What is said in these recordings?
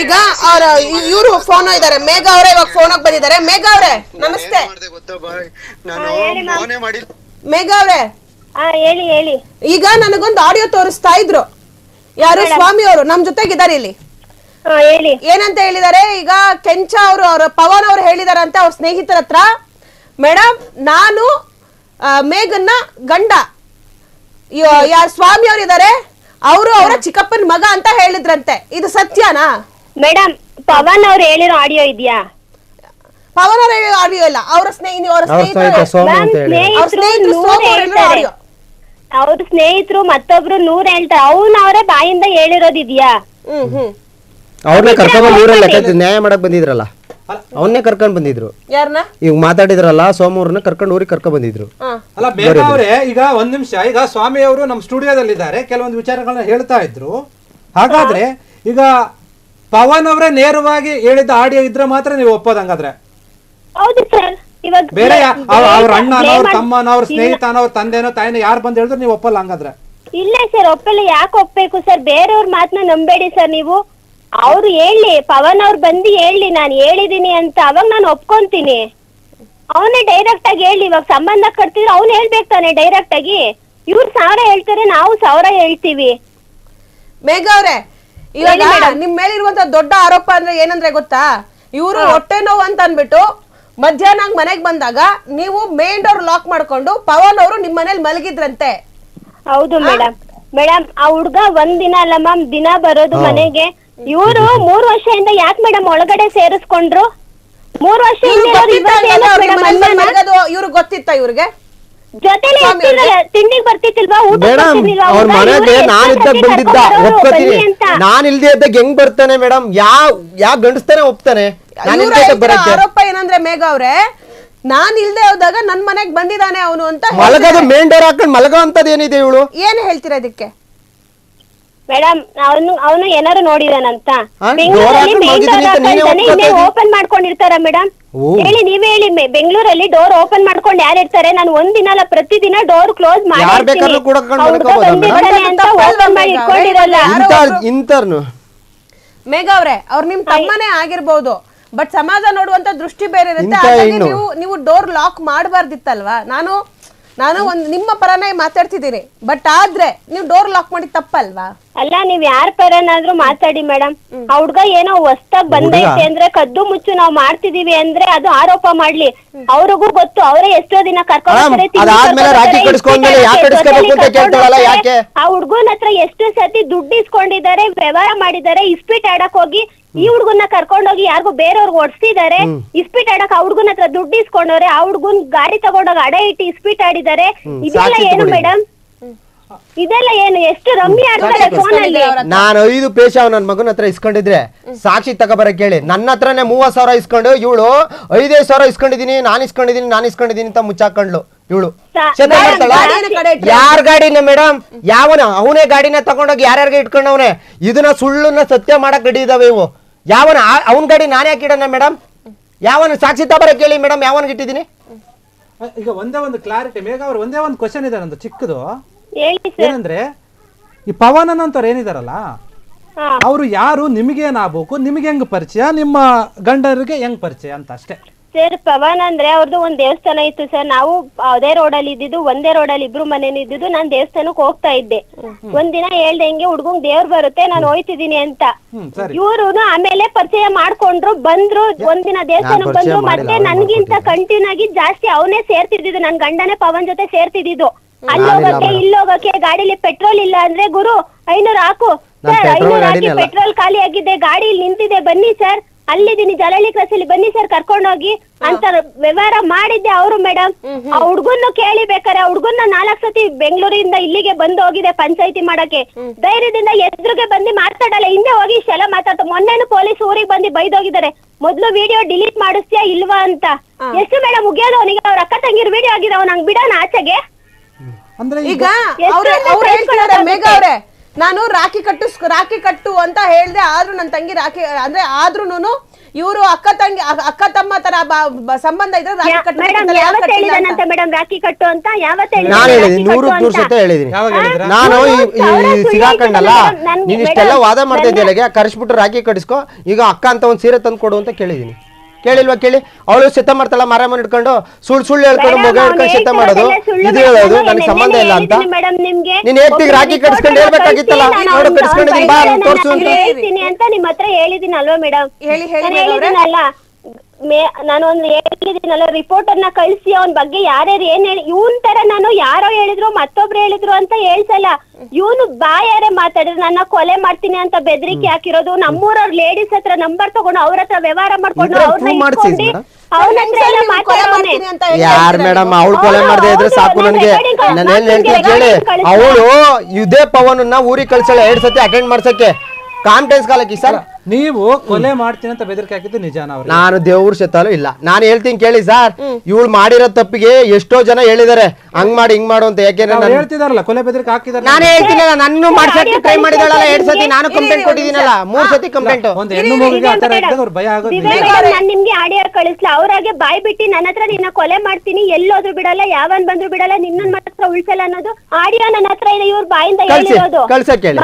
ಈಗ ಅವ್ರ ಇವರು ಫೋನ್ ಇದಾರೆ, ಮೇಘ ಅವರೇ ಇವಾಗ ಫೋನ್ ಬಂದಿದ್ದಾರೆ. ಮೇಘ ಅವರೇ ನಮಸ್ತೆ. ಮೇಘ ಅವರೇ ಹೇಳಿ. ಈಗ ನನಗೊಂದು ಆಡಿಯೋ ತೋರಿಸ್ತಾ ಇದ್ರು, ಯಾರು ಸ್ವಾಮಿ ಅವರು ನಮ್ ಜೊತೆಗಿದ್ದಾರೆ ಇಲ್ಲಿ. ಹೇಳಿ. ಏನಂತ ಹೇಳಿದಾರೆ, ಈಗ ಕೆಂಚ ಅವರು ಅವ್ರ ಪವನ್ ಅವ್ರು ಹೇಳಿದಾರಂತೆ ಅವ್ರ ಸ್ನೇಹಿತರ ಹತ್ರ, ಮೇಡಮ್ ನಾನು ಮೇಘನ್ನ ಗಂಡ, ಯಾರು ಸ್ವಾಮಿ ಅವ್ರು ಇದಾರೆ ಅವರು ಅವರ ಚಿಕ್ಕಪ್ಪನ ಮಗ ಅಂತ ಹೇಳಿದ್ರಂತೆ. ಇದು ಸತ್ಯನಾ ಮೇಡಮ್? ಪವನ್ ಅವ್ರು ಹೇಳಿರೋ ಆಡಿಯೋ ಇದೆಯಾ? ಪವನ್ ಅವ್ರ ಆಡಿಯೋ ಇಲ್ಲ, ಅವ್ರ ಸ್ನೇಹಿತರು ಅವ್ರ ಸ್ನೇಹಿತರು ಮತ್ತೊಬ್ರು 100 ಹೇಳ್ತಾರೆ, ಅವರೇ ಬಾಯಿಂದ ಹೇಳಿರೋದಿದ್ಯಾ? ಅವ್ರನ್ನೇ ಕರ್ಕೊಂಡ್ ಊರಲ್ಲ ನ್ಯಾಯ ಮಾಡಕ್ ಬಂದಿದ್ರಲ್ಲ, ಅವನ್ನೇ ಕರ್ಕೊಂಡ್ ಬಂದಿದ್ರು. ಯಾರನ್ನ ಈಗ ಮಾತಾಡಿದ್ರಲ್ಲ ಸೋಮೂರ್ನ ಕರ್ಕೊಂಡು ಊರಿಗೆ ಕರ್ಕೊಂಡ್ ಬಂದಿದ್ರು. ಅಲ್ಲ ಬೇಗ ಅವ್ರೆ, ಈಗ ಒಂದ್ ನಿಮಿಷ, ಈಗ ಸ್ವಾಮಿ ಅವರು ನಮ್ಮ ಸ್ಟುಡಿಯೋದಲ್ಲಿ ಇದ್ದಾರೆ, ಕೆಲವೊಂದು ವಿಚಾರಗಳನ್ನ ಹೇಳ್ತಾ ಇದ್ರು. ಹಾಗಾದ್ರೆ ಈಗ ಪವನ್ ಅವರೇ ನೇರವಾಗಿ ಹೇಳಿದ ಆಡಿಯೋ ಇದ್ರೆ ಮಾತ್ರ ನೀವು ಒಪ್ಪೋದಂಗಾದ್ರೆ? ಹೌದು ಸರ್. ಇವಾಗ ಬೇರೆ ಅವ್ರ ಅಣ್ಣನೋ ಅವ್ರ ತಮ್ಮನೋ ಅವ್ರ ಸ್ನೇಹಿತನೋ ಅವ್ರ ತಂದೆನೋ ತಾಯಿನೋ ಯಾರು ಬಂದ್ ಹೇಳಿದ್ರೆ ನೀವು ಒಪ್ಪಲ್ಲ ಹಂಗಾದ್ರೆ? ಇಲ್ಲ ಸರ್, ಒಪ್ಪಲ್ಲ. ಯಾಕೆ ಒಪ್ಬೇಕು ಸರ್? ಬೇರೆಯವ್ರ ಮಾತನ್ನ ನಂಬೇಡಿ ಸರ್ ನೀವು. ಅವ್ರು ಹೇಳಿ, ಪವನ್ ಅವ್ರು ಬಂದು ಹೇಳಿ ನಾನು ಹೇಳಿದೀನಿ ಅಂತ, ಅವಾಗ ನಾನು ಒಪ್ಕೊಂತೀನಿ. ಅವನೇ ಡೈರೆಕ್ಟ್ ಆಗಿ ಹೇಳಿ. ಇವಾಗ ಸಂಬಂಧ ಕಟ್ತಿದ್ರೆ ಅವ್ನು ಹೇಳ್ಬೇಕು ತಾನೆ ಡೈರೆಕ್ಟ್ ಆಗಿ. ಇವ್ರು 1000 ಹೇಳ್ತಾರೆ, ನಾವು 1000 ಹೇಳ್ತೀವಿ. ಮೇಘ ಅವ್ರೆ, ಇವಾಗ ನಿಮ್ ಮೇಲಿರುವಂತ ದೊಡ್ಡ ಆರೋಪ ಅಂದ್ರೆ ಏನಂದ್ರೆ ಗೊತ್ತಾ, ಇವರು ಹೊಟ್ಟೆ ನೋವು ಅಂತ ಅನ್ಬಿಟ್ಟು ಮಧ್ಯಾಹ್ನ ಮನೆಗ್ ಬಂದಾಗ ನೀವು ಮೇನ್ ಡೋರ್ ಲಾಕ್ ಮಾಡ್ಕೊಂಡು ಪವನ್ ಅವರು ನಿಮ್ ಮನೇಲಿ ಮಲಗಿದ್ರಂತೆ. ಹೌದು ಮೇಡಮ್. ಆ ಹುಡ್ಗ ಒಂದ್ ದಿನ ಅಲ್ಲ ಮ್ಯಾಮ್, ದಿನ ಬರೋದು ಮನೆಗೆ. ಇವರು 3 ವರ್ಷದಿಂದ ಯಾಕೆ ಮೇಡಮ್ ಒಳಗಡೆ ಸೇರಿಸ್ಕೊಂಡ್ರು? 3 ವರ್ಷ ಇವ್ರಿಗೆ ಗೊತ್ತಿತ್ತ? ಇವ್ರಿಗೆ ಜೊತೆಲಿ ತಿಂಡಿಗೆ ಬರ್ತಿಲ್ವಾ? ಅವ್ರ ಮನೆಗೆ ನಾನಿದ್ದಾಗ ಬಂದಿದ್ದ ಒಪ್ಕೋತೀನಿ. ನಾನ್ ಇಲ್ದೇ ಇದ್ದಾಗ ಹೆಂಗ್ ಬರ್ತಾನೆ ಮೇಡಮ್? ಯಾವ ಗಂಡಸ್ತಾನೆ ಒಪ್ತಾನೆ? ಆರೋಪ ಏನಂದ್ರೆ ಮೇಘ ಅವ್ರೆ, ನಾನ್ ಇಲ್ದೆ ಹೋದಾಗ ನನ್ ಮನೆಗ್ ಬಂದಿದ್ದಾನೆ ಅವನು ಅಂತ ಮಲಗೋದು ಮೇನ್ ಡೋರ್ ಹಾಕೊಂಡ್ ಮಲಗೋ ಅಂತದ್ ಏನಿದೆ ಇವಳು? ಏನ್ ಹೇಳ್ತೀರಾ ಇದಕ್ಕೆ? ಮೇಡಮ್ ಅವನು ಏನಾರು ನೋಡಿದಾನಂತ ಓಪನ್ ಮಾಡ್ಕೊಂಡಿರ್ತಾರ ಮೇಡಮ್? ಹೇಳಿ, ನೀವೇ ಹೇಳಿ. ಬೆಂಗಳೂರಲ್ಲಿ ಡೋರ್ ಓಪನ್ ಮಾಡ್ಕೊಂಡು ಯಾರು ಇರ್ತಾರೆ? ನಾನು ಒಂದಿನ ಅಲ್ಲ ಪ್ರತಿದಿನ ಡೋರ್ ಕ್ಲೋಸ್ ಮಾಡಿ ಮೇಘ ಅವ್ರೆ, ಅವ್ರು ನಿಮ್ ತಮ್ಮನೇ ಆಗಿರ್ಬೋದು, ಬಟ್ ಸಮಾಜ ನೋಡುವಂತ ದೃಷ್ಟಿ ಬೇರೆ ಇರುತ್ತೆ. ನೀವು ಡೋರ್ ಲಾಕ್ ಮಾಡಬಾರ್ದಿತ್ತಲ್ವಾ? ನಾನು ಒಂದ್ ನಿಮ್ಮ ಪರನೇ ಮಾತಾಡ್ತಿದ್ದೀನಿ, ಬಟ್ ಆದ್ರೆ ನೀವು ಡೋರ್ ಲಾಕ್ ಮಾಡಿ ತಪ್ಪಲ್ವಾ? ಅಲ್ಲ, ನೀವ್ ಯಾರ ಪರನಾದ್ರೂ ಮಾತಾಡಿ ಮೇಡಮ್. ಆ ಹುಡ್ಗ ಏನೋ ಹೊಸ್ತಾಗ್ ಬಂದೈತೆ ಅಂದ್ರೆ ಕದ್ದು ಮುಚ್ಚು ನಾವ್ ಮಾಡ್ತಿದೀವಿ ಅಂದ್ರೆ ಅದು ಆರೋಪ ಮಾಡ್ಲಿ. ಅವ್ರಿಗೂ ಗೊತ್ತು, ಅವರೇ ಎಷ್ಟೋ ದಿನ ಕರ್ಕೊಂಡು ಆ ಹುಡ್ಗನ ಹತ್ರ ಎಷ್ಟು ಸತಿ ದುಡ್ಡು ಇಸ್ಕೊಂಡಿದ್ದಾರೆ, ವ್ಯವಹಾರ ಮಾಡಿದ್ದಾರೆ. ಇಸ್ಪೀಟ್ ಆಡಕ್ ಹೋಗಿ ಈ ಹುಡ್ಗನ್ನ ಕರ್ಕೊಂಡೋಗಿ ಯಾರಿಗೂ ಬೇರೆಯವ್ರಿಗೆ ಹೊಡ್ಸಿದ್ದಾರೆ. ಇಸ್ಪೀಟ್ ಆಡಕ್ ಆ ಹುಡ್ಗನ ಹತ್ರ ದುಡ್ಡು ಇಸ್ಕೊಂಡವ್ರೆ. ಆ ಹುಡ್ಗನ್ ಗಾಡಿ ತಗೊಂಡೋಗಿ ಅಡ ಇಟ್ಟು ಇಸ್ಪೀಟ್ ಆಡಿದ್ದಾರೆ. ಇದೆಲ್ಲ ಏನು ಮೇಡಮ್? ಇದೆಲ್ಲ ಏನು? ಎಷ್ಟು ರಮ್ಮಿ ಆಡ್ತಾರೆ ಫೋನಲ್ಲಿ. ನಾನು 5 ಪೇಶ ನನ್ ಮಗನ ಹತ್ರ ಇಸ್ಕೊಂಡಿದ್ರೆ ಸಾಕ್ಷಿ ತಗೋಬರಕ್ ಹೇಳಿ. ನನ್ನ ಹತ್ರನೇ 30,000 ಇಸ್ಕೊಂಡು ಇವಳು 5,000 ಇಸ್ಕೊಂಡಿದೀನಿ ಅಂತ ಮುಚ್ಚಾಕೊಂಡ್ಲು ಇವಳು. ಯಾರ ಗಾಡಿನ ಮೇಡಮ್? ಯಾವನ ಅವನೇ ಗಾಡಿನ ತಗೊಂಡೋಗಿ ಯಾರ್ಯಾರಿಗೆ ಇಟ್ಕೊಂಡವನೆ? ಇದನ್ನ ಸುಳ್ಳನ್ನ ಸತ್ಯ ಮಾಡಕ್ ರೆಡಿ ಇದಾವೆ ಇವು. ಯಾವನ ಅವನ್ ಗಾಡಿ ನಾನೇ ಹಾಕಿಡೋಣ ಮೇಡಮ್? ಯಾವನ ಸಾಕ್ಷಿ ತಗೋಬರಕ್ ಹೇಳಿ ಮೇಡಮ್, ಯಾವನ್ಗೆ ಇಟ್ಟಿದ್ದೀನಿ? ಈಗ ಒಂದೇ ಒಂದು ಕ್ಲಾರಿಟಿ ಮೇಘ ಅವ್ರು, ಒಂದೇ ಒಂದು ಕ್ವಶನ್ ಇದೆ ನಂದು ಚಿಕ್ಕದು. ಏನಂದ್ರೆ ಈ ಪವನ್ ಅನ್ನೋಂಥವ್ರು ಏನಿದಾರಲ್ಲ, ಅವರು ಯಾರು? ನಿಮ್ಗೇನಾಗಬೇಕು? ನಿಮ್ಗೆ ಹೆಂಗ್ ಪರಿಚಯ? ನಿಮ್ಮ ಗಂಡರಿಗೆ ಹೆಂಗ್ ಪರಿಚಯ ಅಂತ ಅಷ್ಟೇ. ಸರ್, ಪವನ್ ಅಂದ್ರೆ ಅವ್ರದ್ದು ಒಂದ್ ದೇವಸ್ಥಾನ ಇತ್ತು ಸರ್. ನಾವು ಅದೇ ರೋಡಲ್ಲಿ ಇದ್ದಿದ್ದು, ಒಂದೇ ರೋಡಲ್ಲಿ ಇಬ್ರು ಮನೇಲಿ ಇದ್ದಿದ್ದು. ನಾನ್ ದೇವಸ್ಥಾನಕ್ಕೆ ಹೋಗ್ತಾ ಇದ್ದೆ. ಒಂದಿನ ಹೇಳ್ದಂಗೆ ಹುಡ್ಗಂಗ್ ದೇವ್ರು ಬರುತ್ತೆ, ನಾನು ಹೋಯ್ತಿದೀನಿ ಅಂತ. ಇವ್ರು ಆಮೇಲೆ ಪರಿಚಯ ಮಾಡ್ಕೊಂಡ್ರು, ಬಂದ್ರು. ಒಂದಿನ ದೇವಸ್ಥಾನಕ್ಕೆ ಬಂದ್ರು. ಮತ್ತೆ ನನ್ಗಿಂತ ಕಂಟಿನ್ಯೂ ಆಗಿ ಜಾಸ್ತಿ ಅವನೇ ಸೇರ್ತಿದ್ದು. ನನ್ ಗಂಡನೇ ಪವನ್ ಜೊತೆ ಸೇರ್ತಿದ್ದು. ಅಲ್ಲೋಗಕ್ಕೆ ಇಲ್ಲೋಗಕ್ಕೆ ಗಾಡಿಲಿ ಪೆಟ್ರೋಲ್ ಇಲ್ಲ ಅಂದ್ರೆ, ಗುರು 500 ಹಾಕು ಸರ್, 500 ಹಾಕಿ, ಪೆಟ್ರೋಲ್ ಖಾಲಿ ಆಗಿದೆ, ಗಾಡಿ ನಿಂತಿದೆ, ಬನ್ನಿ ಸರ್, ಅಲ್ಲಿದ್ದೀನಿ ಜಲಹಳ್ಳಿ ಕ್ರಾಸ್ ಅಲ್ಲಿ, ಬನ್ನಿ ಸರ್ ಕರ್ಕೊಂಡೋಗಿ ಅಂತ ವ್ಯವಹಾರ ಮಾಡಿದ್ದೆ ಅವರು ಮೇಡಮ್. ಆ ಹುಡ್ಗನ್ನು ಕೇಳಿಬೇಕಾರೆ ಆ ಹುಡ್ಗನ್ನ 4 ಸತಿ ಬೆಂಗಳೂರಿಂದ ಇಲ್ಲಿಗೆ ಬಂದು ಹೋಗಿದೆ ಪಂಚಾಯತಿ ಮಾಡಕ್ಕೆ. ಧೈರ್ಯದಿಂದ ಎದುರಿಗೆ ಬಂದು ಮಾತಾಡಲ್ಲ, ಹಿಂದೆ ಹೋಗಿ ಇಷ್ಟೆಲ್ಲ ಮಾತಾಡ್ತಾ. ಮೊನ್ನೆನು ಪೊಲೀಸ್ ಊರಿಗೆ ಬಂದು ಬೈದೋಗಿದ್ದಾರೆ. ಮೊದ್ಲು ವಿಡಿಯೋ ಡಿಲೀಟ್ ಮಾಡಿಸ್ತೀಯಾ ಇಲ್ವಾ ಅಂತ. ಎಷ್ಟು ಮೇಡಮ್ ಮುಗಿಯೋದು ಅವನಿಗೆ? ಅವ್ರ ಅಕ್ಕ ತಂಗಿರ್ ವಿಡಿಯೋ ಆಗಿದೆ, ಅವ್ನ ಹಂಗ್ ಬಿಡೋಣ ಆಚೆಗೆ? ಈಗ ಅವ್ರು ಹೇಳ್ತಿದ್ದಾರೆ ಮೇಘ ಅವ್ರೆ, ನಾನು ರಾಖಿ ಕಟ್ಟು ಅಂತ ಹೇಳ್ದೆ, ಆದ್ರೂ ನನ್ನ ತಂಗಿ ರಾಖಿ ಅಂದ್ರೆ ಆದ್ರೂನು ಇವರು ಅಕ್ಕ ತಮ್ಮ ತರ ಸಂಬಂಧ ಇದ್ರೆ ರಾಖಿ ಮೇಡಮ್ ಯಾವತ್ತು ಹೇಳಿದಾನಂತ ಮೇಡಮ್ ರಾಖಿ ಕಟ್ಟು ಅಂತ ಯಾವತ್ತು ನಾನು ಹೇಳಿದೀನಿ 100 ಸತಿ ಹೇಳಿದೀನಿ ನಾನು ಈ ಸಿಗಾಕಂಡಲ್ಲ ನೀನ್ ಇಷ್ಟೆಲ್ಲ ವಾದ ಮಾಡ್ತಾ ಇದ್ದೀಯ ಕರ್ಸ್ಬಿಟ್ಟು ರಾಖಿ ಕಡಿಸ್ಕೊ ಈಗ ಅಕ್ಕ ಅಂತ ಒಂದ್ ಸೀರೆ ತಂದು ಕೊಡು ಅಂತ ಕೇಳಿದೀನಿ ಕೇಳಿಲ್ವಾ ಕೇಳಿ ಅವಳು ಸಿದ್ಧ ಮಾಡ್ತಾಳ ಮಾರಮ್ಮನ ಇಟ್ಕೊಂಡು ಸುಳ್ಳು ಹೇಳ್ಕೊಂಡು ಮಗ ಹಿಡ್ಕೊಂಡು ಸಿದ್ಧ ಮಾಡೋದು ಇದು ಹೇಳೋದು ನನಗೆ ಸಂಬಂಧ ಇಲ್ಲ ಅಂತ ನೀನ್ ಹೇಳ್ತೀವಿ ರಾಖಿ ಕಡಿಸ್ಕೊಂಡು ಹೇಳ್ಬೇಕಾಗಿತ್ತಲ್ಲ ನೋಡು ಕಡಿಸ್ಕೊಂಡಿದ್ದೀನಿ ಬಾ ತೋರ್ಸು ಅಂತ ನಿಮ್ಮ ಹತ್ರ ಹೇಳಿದೀನಿ ಅಲ್ವಾ ಮೇಡಮ್ ಹೇಳಿದೀನಲ್ಲ ನಾನು ಒಂದು ಹೇಳಿದೀನಲ್ಲ ರಿಪೋರ್ಟರ್ನ ಕಳಿಸಿ ಅವನ್ ಬಗ್ಗೆ ಯಾರ್ಯಾರು ಏನ್ ಹೇಳಿ ಇವನ್ ತರ ನಾನು ಯಾರೋ ಹೇಳಿದ್ರು ಮತ್ತೊಬ್ರು ಹೇಳಿದ್ರು ಅಂತ ಹೇಳ್ಸಲ್ಲ ಇವನು ಬಾಯಾರೆ ಮಾತಾಡಿದ್ರು ನನ್ನ ಕೊಲೆ ಮಾಡ್ತೀನಿ ಅಂತ ಬೆದರಿಕೆ ಹಾಕಿರೋದು ನಮ್ಮೂರವ್ರ ಲೇಡೀಸ್ ಹತ್ರ ನಂಬರ್ ತಗೊಂಡು ಅವ್ರ ಹತ್ರ ವ್ಯವಹಾರ ಮಾಡ್ಕೊಂಡು ಯಾರ್ ಮೇಡಮ್ ಅವಳು ಕೊಲೆ ಮಾಡದೆ ಇದ್ರೆ ಸಾಕು ನನ್ಗೆ ನಾನು ಏನ್ ಹೇಳ್ತೀನಿ ಕೇಳಿ ಅವಳು ಇದೇ ಪವನನ್ನ ಊರಿಗೆ ಕಳ್ಸಲ್ಲ 2 ಸತಿ ಅಟೆಂಡ್ ಮಾಡ್ಸಕ್ಕೆ ಕಾನ್ಫಿಡೆನ್ಸ್ ಕಾಲಕ್ಕೆ ಸರ್ ನೀವು ಕೊಲೆ ಮಾಡ್ತೀನಿ ಅಂತ ಬೆದರಿಕೆ ಹಾಕಿದ್ದು ನಿಜಾನ ಅವ್ರಿಗೆ? ನಾನು ದೇವ್ರ ಸತ್ತಾಲು ಇಲ್ಲ ನಾನು ಹೇಳ್ತೀನಿ ಕೇಳಿ ಸರ್ ಇವಳು ಮಾಡಿರೋ ತಪ್ಪಿಗೆ ಎಷ್ಟೋ ಜನ ಹೇಳಿದಾರೆ ಹಂಗ್ ಮಾಡಿ ಹಿಂಗ್ ಮಾಡು ಅಂತ ಯಾಕೆಂದ್ರೆ ಹೇಳ್ತಿದಾರಲ್ಲ ಕೊಲೆ ಬೆದರಿಕೆ ಹಾಕಿದಾರೆ ನಾನು ಹೇಳ್ತೀನಲ್ಲ ನನ್ನ ಮಾಡ್ಸಕ್ಕೆ ಟ್ರೈ ಮಾಡಿದಾಳಲ್ಲ 2 ಸತಿ ನಾನು ಕಂಪ್ಲೇಂಟ್ ಕೊಟ್ಟಿದ್ದೀನಲ್ಲ 3 ಸತಿ ಕಂಪ್ಲೇಂಟ್ ಒಂದು ಹೆಣ್ಣು ಮಗುಗೆ ಆತರ ಇದ್ದಾಗ ಅವ್ರ ಭಯ ಆಗೋದು ನಾನ್ ನಿಮ್ಗೆ ಆಡಿಯೋ ಕಳಿಸ್ಲಾ ಅವ್ರಾಗೆ ಬಾಯ್ ಬಿಟ್ಟು ನನ್ನ ಹತ್ರ ನಿನ್ನ ಕೊಲೆ ಮಾಡ್ತೀನಿ ಎಲ್ಲೋದ್ರು ಬಿಡಲ್ಲ ಯಾವನ್ ಬಂದ್ರು ಬಿಡಲ್ಲ ನಿನ್ನ ಮಾತ್ರ ಉಳ್ಸಲ್ಲ ಅನ್ನೋದು ಆಡಿಯೋ ನನ್ನ ಹತ್ರ ಇದೆ ಇವ್ರ ಬಾಯಿಂದ ಹೇಳಿರೋದು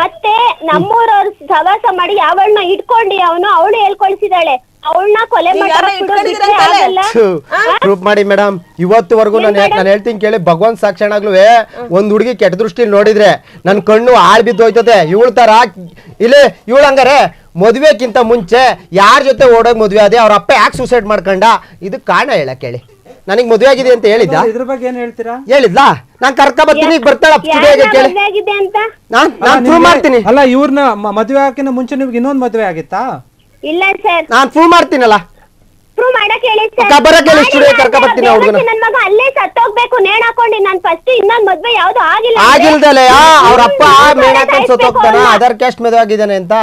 ಮತ್ತೆ ನಮ್ಮೂರವ್ರ ಸವಾಸ ಮಾಡಿ ಯಾವಳನ್ನ ಇಟ್ಕೊಂಡು ಅವಳು ಹೇಳ್ಕೊಳ್ಸಿದಾಳೆ ಅವಳನ್ನ ಕೊಲೆ ಪ್ರೂಫ್ ಮಾಡಿ ಮೇಡಮ್ ಇವತ್ತುವರೆಗೂ ನಾನು ಹೇಳ್ತೀನಿ ಕೇಳಿ ಭಗವಂತ ಸಾಕ್ಷಣಾಗ್ಲೂ ಒಂದ್ ಹುಡುಗಿ ಕೆಟ್ಟ ದೃಷ್ಟಿಲಿ ನೋಡಿದ್ರೆ ನನ್ ಕಣ್ಣು ಆಳ್ ಬಿದ್ದು ಹೋಯ್ತದೆ ಇವಳ ತರ ಇಲ್ಲಿ ಇವಳು ಹಂಗಾರೆ ಮದ್ವೆಕ್ಕಿಂತ ಮುಂಚೆ ಯಾರ ಜೊತೆ ಓಡೋಗ್ ಮದ್ವೆ ಅದೇ ಅವ್ರ ಅಪ್ಪ ಯಾಕೆ ಸೂಸೈಡ್ ಮಾಡ್ಕೊಂಡ ಇದು ಕಾರಣ ಹೇಳಕ್ ಹೇಳಿ ನನಗ್ ಮದ್ವೆ ಆಗಿದೆ ಅಂತ ಹೇಳಿದ್ದ ಇದ್ರ ಬಗ್ಗೆ ಏನ್ ಹೇಳ್ತೀರಾ ಹೇಳಿದ್ಲಾ ನಾನ್ ಕರ್ಕ ಬರ್ತೀನಿ ಬರ್ತಾಳ ನಾನ್ ಪ್ರೂವ್ ಮಾಡ್ತೀನಿ ಅಲ್ಲ ಇವ್ರನ್ನ ಮದ್ವೆ ಹಾಕಿನ ಮುಂಚೆ ನಿಮ್ಗೆ ಇನ್ನೊಂದ್ ಮದ್ವೆ ಆಗಿತ್ತಾ ಇಲ್ಲ ಸರ್ ನಾನ್ ಪ್ರೂವ್ ಮಾಡ್ತೀನಲ್ಲ ಪ್ರೂವ್ ಮಾಡಕ್ ಹೇಳಿ ಕರ್ಕ ಬರ್ತೀನಿ ಅವ್ರನ್ನ ನನ್ ಮಗ ಅಲ್ಲೇ ಸತ್ತೋಗ್ಬೇಕು ನೇಣ್ ಹಾಕೊಂಡಿ ನಾನ್ ಫಸ್ಟ್ ಇನ್ನೊಂದ್ ಮದ್ವೆ ಯಾವ್ದು ಆಗಿಲ್ಲ ಆಗಿಲ್ದಲೆ ಅವ್ರ ಅಪ್ಪ ಮೇಣ್ ಹಾಕೊಂಡ್ ಸತ್ತೋಗ್ತಾನ ಅದರ್ ಕ್ಯಾಸ್ಟ್ ಮದ್ವೆ ಆಗಿದ್ದಾನೆ ಅಂತ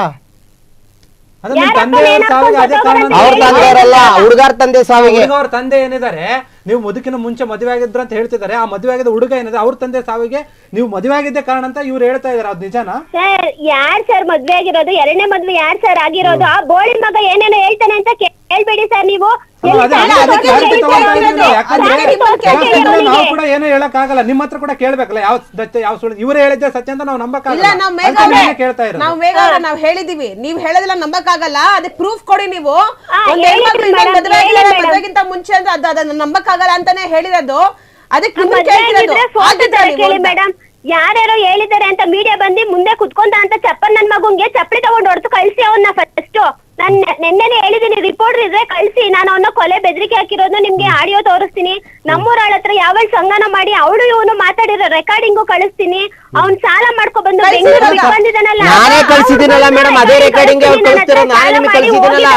ಅವ್ರ ತಂದೆಯವರಲ್ಲ ಹುಡುಗಾರ್ ತಂದೆ ಸಾವಿಗೆ ಅವ್ರ ತಂದೆ ಏನಿದ್ದಾರೆ ನೀವು ಮುದುಕಿನ ಮುಂಚೆ ಮದುವೆ ಆಗಿದ್ರ ಅಂತ ಹೇಳ್ತಿದ್ದಾರೆ ಆ ಮದುವೆ ಆಗಿದ್ದ ಹುಡುಗ ಏನಿದೆ ಅವ್ರ ತಂದೆ ಸಾವಿಗೆ ನೀವು ಮದುವೆ ಆಗಿದ್ದೆ ಕಾರಣ ಅಂತ ಇವ್ರು ಹೇಳ್ತಾ ಇದಾರೆ ಅದ್ ನಿಜಾನಾ ಸರ್ ಯಾರ್ ಸರ್ ಮದ್ವೆ ಆಗಿರೋದು 2ನೇ ಮದ್ವೆ ಯಾರ್ ಸರ್ ಆಗಿರೋದು ಆ ಬೋಳಿ ಮಗ ಏನೇನೋ ಹೇಳ್ತಾನೆ ಅಂತ ಕೇಳ್ಬೇಡಿ ಸರ್ ನೀವು ನಾವು ಕೂಡ ಏನು ಹೇಳಕ್ ಆಗಲ್ಲ ನಿಮ್ಮ ಹತ್ರ ಕೂಡ ಕೇಳ್ಬೇಕಲ್ಲ ಯಾವ ಸತ್ಯ ಯಾವ ಸುಳ್ಳು ಇವ್ರು ಹೇಳಿದ್ದೆ ಸತ್ಯ ಅಂತ ನಾವು ನಂಬಕ್ಕಾಗಲ್ಲ ಕೇಳ್ತಾ ಇರೋದು ನಾವ್ ಹೇಳಿದೀವಿ ನೀವ್ ಹೇಳೋದಿಲ್ಲ ನಂಬಕ್ಕಾಗಲ್ಲ ಅದಕ್ಕೆ ಪ್ರೂಫ್ ಕೊಡಿ ನೀವು ಮದ್ವೆಗಿಂತ ಮುಂಚೆ ಅಂತ ಅದನ್ನ ನಂಬಕ್ಕಾಗಲ್ಲ ಅಂತಾನೆ ಹೇಳಿರೋದು ಅದಕ್ಕೆ ಮೇಡಮ್ ಯಾರ್ಯಾರೋ ಹೇಳಿದ್ದಾರೆ ಅಂತ ಮೀಡಿಯಾ ಬಂದಿ ಮುಂದೆ ಕುತ್ಕೊಂಡ ಅಂತ ಚಪ್ಪನ್ ನನ್ ಮಗುಂಗೆ ಚಪ್ಪಲಿ ತಗೊಂಡು ಹೊಡೆದು ಕಳ್ಸಿ ಅವನ್ನ ಫಸ್ಟ್ ನಾನ್ ನೆನ್ನೆನೆ ಹೇಳಿದೀನಿ ರಿಪೋರ್ಟರ್ ಇದ್ರೆ ಕಳ್ಸಿ ನಾನು ಅವನ್ನ ಕೊಲೆ ಬೆದರಿಕೆ ಹಾಕಿರೋದು ನಿಮ್ಗೆ ಆಡಿಯೋ ತೋರಿಸ್ತೀನಿ ನಮ್ಮೂರಾಳ ಹತ್ರ ಯಾವಳ ಸಂಗನ ಮಾಡಿ ಅವಳು ಇವನು ಮಾತಾಡಿರೋ ರೆಕಾರ್ಡಿಂಗು ಕಳಿಸ್ತೀನಿ ಅವ್ನ್ ಸಾಲ ಮಾಡ್ಕೊ ಬಂದು ಬಂದಿದ್ದಾನಲ್ಲ ನಾನೇ ಕಳ್ಸಿದ್ದೀನಲ್ಲ ಮೇಡಮ್ ಅದೇ ರೆಕಾರ್ಡಿಂಗ್ ಅವ್ರು ಕಳಿಸ್ತಿರೋ ನಾನೇ ನಿಮಗೆ ಕಳ್ಸಿದ್ದೀನಲ್ಲ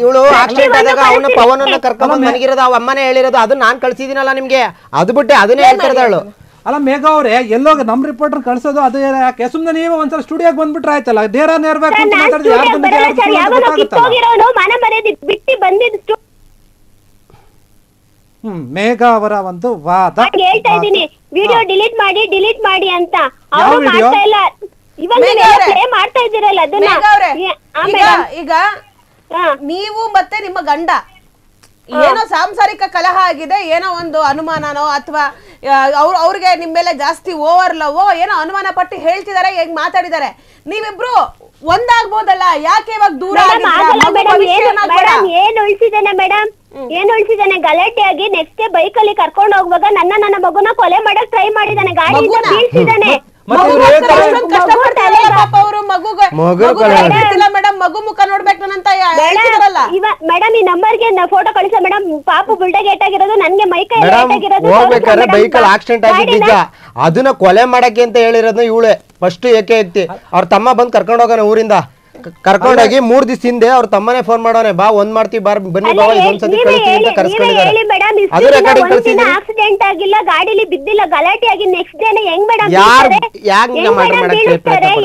ಇವಳು ಆಕ್ಸಿಡೆಂಟ್ ಆದಾಗ ಅವನ ಪವನನ್ನ ಕರ್ಕೊಂಡ್ ಮನೆಗಿರೋದು ಅವ ಅಮ್ಮನೇ ಹೇಳಿರೋದು ಅದು ನಾನ್ ಕಳ್ಸಿದ್ದೀನಲ್ಲ ನಿಮ್ಗೆ ಅದು ಬಿಟ್ಟೆ ಅದನ್ನೇ ಹೇಳ್ತಿರೋದಳು ಅಲ್ಲ ಮೇಘ ಅವ್ರೆ ಎಲ್ಲೋ ನಮ್ ರಿಪೋರ್ಟರ್ ಕಳ್ಸೋದು ಅದು ಯಾಕೆ ಸುಮ್ನೆ ನೀವು ಒಂದ್ಸಲ ಸ್ಟುಡಿಯೋಗೆ ಬಂದ್ಬಿಟ್ರೆ ಆಯ್ತಲ್ಲ ನೇರ್ಬೇಕು ಅಂತ ಮೇಘ ಅವರ ಒಂದು ವಾದ ಹೇಳ್ತಾ ಇದ್ದೀನಿ ವಿಡಿಯೋ ಡಿಲೀಟ್ ಮಾಡಿ ಅಂತ ಯಾವ ವಿಡಿಯೋ ಮಾಡ್ತಾ ಇದ್ದೀರಲ್ಲ ಅದನ್ನ ಈಗ ನೀವು ಮತ್ತೆ ನಿಮ್ಮ ಗಂಡ ಏನೋ ಸಾಂಸಾರಿಕ ಕಲಹ ಆಗಿದೆ ಏನೋ ಒಂದು ಅನುಮಾನನೋ ಅಥವಾ ಅವ್ರಿಗೆ ನಿಮ್ ಮೇಲೆ ಜಾಸ್ತಿ ಓವರ್ ಲವ್ ಏನೋ ಅನುಮಾನ ಪಟ್ಟು ಹೇಳ್ತಿದಾರೆ ಹೇಗ್ ಮಾತಾಡಿದಾರೆ ನೀವಿಬ್ರು ಒಂದಾಗ್ಬೋದಲ್ಲ ಯಾಕೆ ಇವಾಗ ದೂರ ಏನ್ ಉಳಿಸಿದಾನೆ ಮೇಡಮ್ ಏನ್ ಉಳಿಸಿದಾನೆ ಗಲಾಟೆ ಆಗಿ ನೆಕ್ಸ್ಟ್ ಡೇ ಬೈಕ್ ಅಲ್ಲಿ ಕರ್ಕೊಂಡು ಹೋಗುವಾಗ ನನ್ನ ಮಗುನ ಕೊಲೆ ಮಾಡಕ್ ಟ್ರೈ ಮಾಡಿದಾನೆ ಗಾಡಿಯಿಂದ ಬೀಳ್ಸಿದಾನೆ ಮಗು ಮುಖ ನೋಡ್ಬೇಕು ಮೇಡಮ್ ಈ ನಂಬರ್ಗೆ ಫೋಟೋ ಕಳಿಸ ಮೇಡಮ್ ಪಾಪು ಬುಲ್ಟಾ ಗೇಟ್ ಆಗಿರೋದು ನನ್ಗೆ ಮೈಕೈ ಹೋಗ್ಬೇಕಾದ್ರೆ ಬೈಕಲ್ಲಿ ಆಕ್ಸಿಡೆಂಟ್ ಆಗಿದ್ದ ಅದನ್ನ ಕೊಲೆ ಮಾಡಕ್ಕೆ ಅಂತ ಹೇಳಿರೋದು ಇವಳೆ ಫಸ್ಟ್ ಏಕೆ ಎತ್ತಿ ಅವ್ರ ತಮ್ಮ ಬಂದ್ ಕರ್ಕೊಂಡು ಹೋಗೋಣ ಊರಿಂದ ಕರ್ಕೊಂಡೋಗಿ 3 ದಿವಸ ಹಿಂದೆ ಅವ್ರ ತಮ್ಮನೇ ಫೋನ್ ಮಾಡೋನೆ ಬಾ ಒಂದ್ ಮಾಡ್ತೀವಿ ಬನ್ನಿ ಬಾವ ಇದೊಂದ್ಸತಿ ಕಳಿಸ್ತೀವಿ ಅಂತ ಕರ್ಸ್ಕೊಂಡಿದ್ದಾರೆ ಅದು ರೆಕಾರ್ಡಿಂಗ್ ಕಳಿಸಿದ್ದೀನಿ ಆಕ್ಸಿಡೆಂಟ್ ಆಗಿಲ್ಲ ಗಾಡಿಲಿ ಬಿದ್ದಿಲ್ಲ ಗಲಾಟೆ ಆಗಿ ನೆಕ್ಸ್ಟ್ ಡೇನೆ ಹೆಂಗ್ ಮೇಡಮ್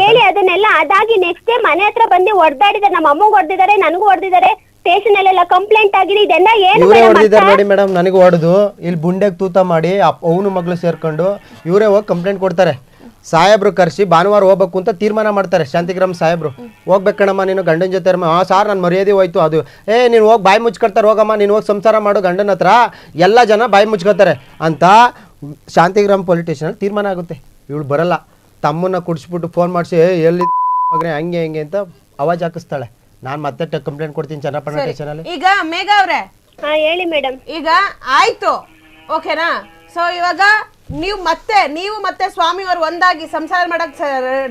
ಹೇಳಿ ಅದನ್ನೆಲ್ಲ ಅದಾಗಿ ನೆಕ್ಸ್ಟ್ ಡೇ ಮನೆ ಹತ್ರ ಬಂದು ಹೊಡೆದಾಡಿದಾರೆ ನಮ್ಮ ಅಮ್ಮಂಗ್ ಹೊಡೆದಿದ್ದಾರೆ ನನಗೂ ಹೊಡೆದಿದ್ದಾರೆ ಸ್ಟೇಷನ್ ಅಲ್ಲೆಲ್ಲ ಕಂಪ್ಲೇಂಟ್ ಆಗಿದೆ ಇದೆಲ್ಲ ಏನು ಇವರೇ ಹೊಡೆದಿದ್ದಾರೆ ನೋಡಿ ಮೇಡಮ್ ನನಗೆ ಹೊಡೆದು ಇಲ್ಲಿ ಬುಂಡೆಗೆ ತೂತ ಮಾಡಿ ಅವನು ಮಗಳು ಸೇರ್ಕೊಂಡು ಇವರೇ ಹೋಗಿ ಕಂಪ್ಲೇಂಟ್ ಕೊಡ್ತಾರೆ ಸಾಹೇಬ್ರು ಕರ್ಸಿ ಭಾನುವಾರ ಹೋಗ್ಬೇಕು ಅಂತ ತೀರ್ಮಾನ ಮಾಡ್ತಾರೆ. ಶಾಂತಿಗ್ರಾಮ್ ಸಾಹೇಬ್ರು ಹೋಗ್ಬೇಕಣ್ಣಮ್ಮ ನೀನು ಗಂಡನ ಜೊತೆ. ಸಾರ್ ನನ್ನ ಮರ್ಯಾದೆ ಹೋಯ್ತು. ಅದು ನೀನು ಹೋಗಿ ಬಾಯಿ ಮುಚ್ಕೊಳ್ತಾರೆ, ಹೋಗಮ್ಮ ನೀನು ಹೋಗಿ ಸಂಸಾರ ಮಾಡು ಗಂಡನ ಹತ್ರ, ಎಲ್ಲ ಜನ ಬಾಯಿ ಮುಚ್ಕೋತಾರೆ ಅಂತ ಶಾಂತಿಗ್ರಾಮ್ ಪೊಲೀಸ್ ಸ್ಟೇಷನಲ್ಲಿ ತೀರ್ಮಾನ ಆಗುತ್ತೆ. ಇವಳು ಬರಲ್ಲ, ತಮ್ಮನ್ನ ಕುಡಿಸ್ಬಿಟ್ಟು ಫೋನ್ ಮಾಡಿಸಿ ಎಲ್ಲಿ ಮಗನೇ ಹಂಗೆ ಹೆಂಗೆ ಅಂತ ಅವಾಜ್ ಹಾಕಿಸ್ತಾಳೆ. ನಾನು ಮತ್ತೆ ಕಂಪ್ಲೇಂಟ್ ಕೊಡ್ತೀನಿ ಚನ್ನಪಟ್ಟಣ ಸ್ಟೇಷನಲ್ಲಿ. ಈಗ ಮೇಘ ಅವ್ರೆ ಹೇಳಿ ಮೇಡಮ್. ಈಗ ಆಯ್ತು, ಓಕೆನಾ? ಸೊ ಇವಾಗ ನೀವು ಮತ್ತೆ ಸ್ವಾಮಿ ಅವರು ಒಂದಾಗಿ ಸಂಸಾರ ಮಾಡಕ್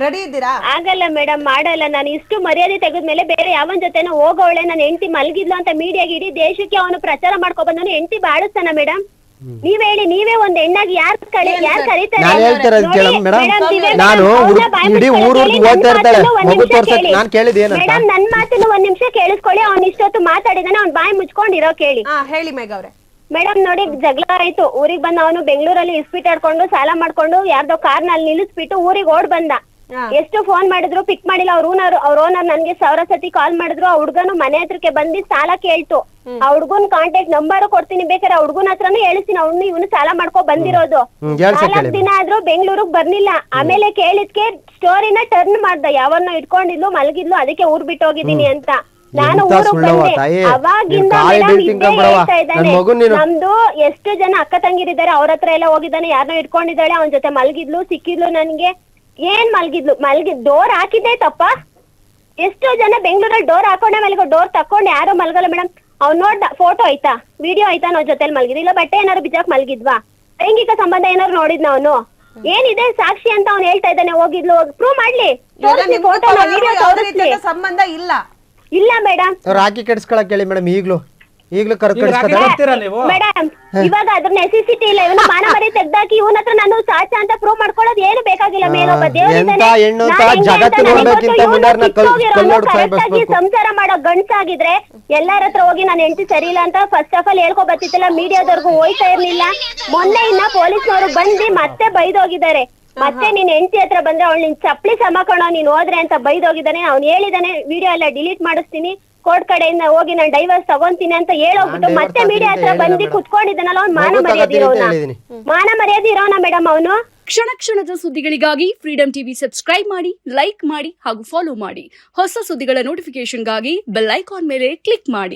ರೆಡಿ ಇದ್ದೀರಾ? ಆಗಲ್ಲ ಮೇಡಮ್, ಮಾಡಲ್ಲ. ನಾನು ಇಷ್ಟು ಮರ್ಯಾದೆ ತೆಗೆದ್ಮೇಲೆ ಬೇರೆ ಯಾವನ್ ಜೊತೆನೋ ಹೋಗೋಳೆ, ನನ್ನ ಹೆಂಡತಿ ಮಲಗಿದ್ಲು ಅಂತ ಮೀಡಿಯಾಗೆ ಇಡೀ ದೇಶಕ್ಕೆ ಅವನು ಪ್ರಚಾರ ಮಾಡ್ಕೊ ಬಂದವನು ಹೆಂಡತಿ ಬಾಳಿಸ್ತಾನ ಮೇಡಮ್? ನೀವ್ ಹೇಳಿ, ನೀವೇ ಒಂದ್ ಹೆಣ್ಣಾಗಿ ಯಾರ್ ಕರೀತಾರೆ? ನಾನು ಹೇಳ್ತಿರೋದು ಕೇಳಮ್ಮ ಮೇಡಮ್, ನಾನು ಇಡೀ ಊರಿಗೆ ಹೋಗ್ತಾ ಇರ್ತಾಳೆ, ಮಗು ತೋರ್ಸಕ್ ನಾನು ಕೇಳಿದ ಏನಂತ ಮೇಡಮ್, ನನ್ ಮಾತನ್ನು ಒಂದ್ ನಿಮಿಷ ಕೇಳಿಸ್ಕೊಳ್ಳಿ. ಅವ್ನ್ ಇಷ್ಟೊತ್ತು ಮಾತಾಡಿದಾನೆ, ಅವ್ನ್ ಬಾಯಿ ಮುಚ್ಕೊಂಡಿರೋ ಕೇಳಿ. ಹೇಳಿ ಮೇಘ ಅವ್ರೆ. ಮೇಡಮ್ ನೋಡಿ, ಜಗಳ ಆಯ್ತು. ಊರಿಗೆ ಬಂದ ಅವನು ಬೆಂಗಳೂರಲ್ಲಿ ಇಸ್ಪೀಟ್ ಆಡ್ಕೊಂಡು ಸಾಲ ಮಾಡ್ಕೊಂಡು ಯಾರ್ದೋ ಕಾರ್ನಲ್ಲಿ ನಿಲ್ಲಿಸ್ಬಿಟ್ಟು ಊರಿಗೆ ಓಡ್ ಬಂದ. ಎಷ್ಟು ಫೋನ್ ಮಾಡಿದ್ರು ಪಿಕ್ ಮಾಡಿಲ್ಲ. ಅವ್ರ ಓನರ್ ನನ್ಗೆ 1000 ಸತಿ ಕಾಲ್ ಮಾಡಿದ್ರು. ಆ ಹುಡ್ಗನು ಮನೆ ಹತ್ರಕ್ಕೆ ಬಂದಿ ಸಾಲ ಕೇಳ್ತು. ಆ ಹುಡ್ಗನ್ ಕಾಂಟ್ಯಾಕ್ಟ್ ನಂಬರ್ ಕೊಡ್ತೀನಿ, ಬೇಕಾದ್ರೆ ಆ ಹುಡ್ಗನ್ ಹತ್ರನು ಹೇಳಿಸ್ತೀನಿ. ಅವ್ನು ಇವನು ಸಾಲ ಮಾಡ್ಕೊ ಬಂದಿರೋದು. 4 ದಿನ ಆದ್ರೂ ಬೆಂಗಳೂರಿಗೆ ಬರ್ಲಿಲ್ಲ. ಆಮೇಲೆ ಕೇಳಿದ್ಕೆ ಸ್ಟೋರಿನ ಟರ್ನ್ ಮಾಡ್ದ. ಯಾವನ್ನೋ ಇಟ್ಕೊಂಡಿದ್ಲು, ಮಲಗಿದ್ಲು, ಅದಕ್ಕೆ ಊರ್ ಬಿಟ್ಟು ಹೋಗಿದ್ದೀನಿ ಅಂತ. ನಾನು ಊರಿಗೆ ಬಂದೆ. ಅವಾಗಿಂದ ಮೇಡಮ್ ಇದ್ದೇ ಹೇಳ್ತಾ ಇದ್ದಾನೆ. ನಮ್ದು ಎಷ್ಟು ಜನ ಅಕ್ಕ ತಂಗಿರಿದ್ದಾರೆ, ಅವ್ರ ಹತ್ರ ಎಲ್ಲ ಹೋಗಿದ್ದಾನೆ. ಯಾರನ್ನೋ ಇಟ್ಕೊಂಡಿದ್ದಾಳೆ, ಅವನ ಜೊತೆ ಮಲಗಿದ್ಲು, ಸಿಕ್ಕಿದ್ಲು ನನ್ಗೆ. ಏನ್ ಮಲಗಿದ್ ಡೋರ್ ಹಾಕಿದ್ದೆ ತಪ್ಪ? ಎಷ್ಟೋ ಜನ ಬೆಂಗಳೂರಲ್ಲಿ ಡೋರ್ ಹಾಕೊಂಡೆ ಮಲಗೋ, ಡೋರ್ ತಕೊಂಡ್ ಯಾರು ಮಲ್ಗಲ್ಲ ಮೇಡಮ್. ಅವ್ನು ನೋಡ್ದ, ಫೋಟೋ ಆಯ್ತಾ, ವಿಡಿಯೋ ಆಯ್ತಾ ನಾವ್ ಜೊತೆಲಿ ಮಲಗಿದ್, ಇಲ್ಲ ಬಟ್ಟೆ ಏನಾರು ಬಿಜಾಕ್ ಮಲಗಿದ್ವಾ, ಲೈಂಗಿಕ ಸಂಬಂಧ ಏನಾರು ನೋಡಿದ್ನ ಅವನು? ಏನಿದೆ ಸಾಕ್ಷಿ ಅಂತ ಅವ್ನು ಹೇಳ್ತಾ ಇದ್ದಾನೆ. ಹೋಗಿದ್ಲು, ಪ್ರೂವ್ ಮಾಡ್ಲಿ, ಫೋಟೋ ವಿಡಿಯೋ ತೋರಿಸ್ಲಿ. ಸಂಬಂಧ ಇಲ್ಲ ಮೇಡಮ್. ರಾಕಿ ಕೆಡಿಸ್ಕೊಳಕ್ ಹೇಳಿ ಮೇಡಮ್. ಈಗ್ಲೂ ಮೇಡಮ್ ಇವಾಗ ಅದ್ರ ನೆಸೆಸಿಟಿ ಇಲ್ಲ. ಇವನು ಮಾನ ಮರಿ ತೆಗ್ದಾಕಿ ಇವನ ಹತ್ರ ನಾನು ಸಾಚ ಅಂತ ಪ್ರೂವ್ ಮಾಡ್ಕೊಳ್ಳೋದು ಏನು ಬೇಕಾಗಿಲ್ಲ. ಮೇಲೊಬ್ಬ ಕರೆಕ್ಟಾಗಿ ಸಂಸಾರ ಮಾಡೋ ಗಂಡ್ಸಾಗಿದ್ರೆ ಎಲ್ಲಾರ ಹತ್ರ ಹೋಗಿ ನಾನು ಹೆಂಡತಿ ಸರಿ ಇಲ್ಲ ಅಂತ ಫಸ್ಟ್ ಆಫ್ ಆಲ್ ಹೇಳ್ಕೊ ಬರ್ತಿತ್ತಲ್ಲ. ಮೀಡಿಯಾದವ್ರಿಗೂ ಹೋಯ್ತಾ ಇರ್ಲಿಲ್ಲ. ಮೊನ್ನೆ ಇನ್ನ ಪೊಲೀಸ್ನವರು ಬಂದು ಮತ್ತೆ ಬೈದೋಗಿದ್ದಾರೆ. ಮತ್ತೆ ನೀನ್ ಹೆಂಡತಿ ಹತ್ರ ಬಂದ್ರೆ ಅವಳು ನಿನ್ ಚಪ್ಪಲಿ ಸಮಕಣೋ ನೀನ್ ಹೋದ್ರೆ ಅಂತ ಬೈದೋಗಿದ್ದಾನೆ. ಅವ್ನು ಹೇಳಿದಾನೆ, ವಿಡಿಯೋ ಎಲ್ಲ ಡಿಲೀಟ್ ಮಾಡಿಸ್ತೀನಿ, ಕೋರ್ಟ್ ಕಡೆಯಿಂದ ಹೋಗಿ ನಾನು ಡೈವರ್ಸ್ ತಗೊಂತೀನಿ ಅಂತ ಹೇಳೋಗ್ಬಿಟ್ಟು ಮತ್ತೆ ಮೀಡಿಯಾ ಹತ್ರ ಬಂದು ಕುತ್ಕೊಂಡಿದ್ದಾನಲ್ಲ. ಅವ್ನು ಮಾನ ಮರ್ಯಾದೆ ಇರೋನ ಮೇಡಮ್ ಅವನು. ಕ್ಷಣ ಕ್ಷಣದ ಸುದ್ದಿಗಳಿಗಾಗಿ ಫ್ರೀಡಂ ಟಿವಿ ಸಬ್ಸ್ಕ್ರೈಬ್ ಮಾಡಿ, ಲೈಕ್ ಮಾಡಿ ಹಾಗೂ ಫಾಲೋ ಮಾಡಿ. ಹೊಸ ಸುದ್ದಿಗಳ ನೋಟಿಫಿಕೇಶನ್ಗಾಗಿ ಬೆಲ್ ಐಕಾನ್ ಮೇಲೆ ಕ್ಲಿಕ್ ಮಾಡಿ.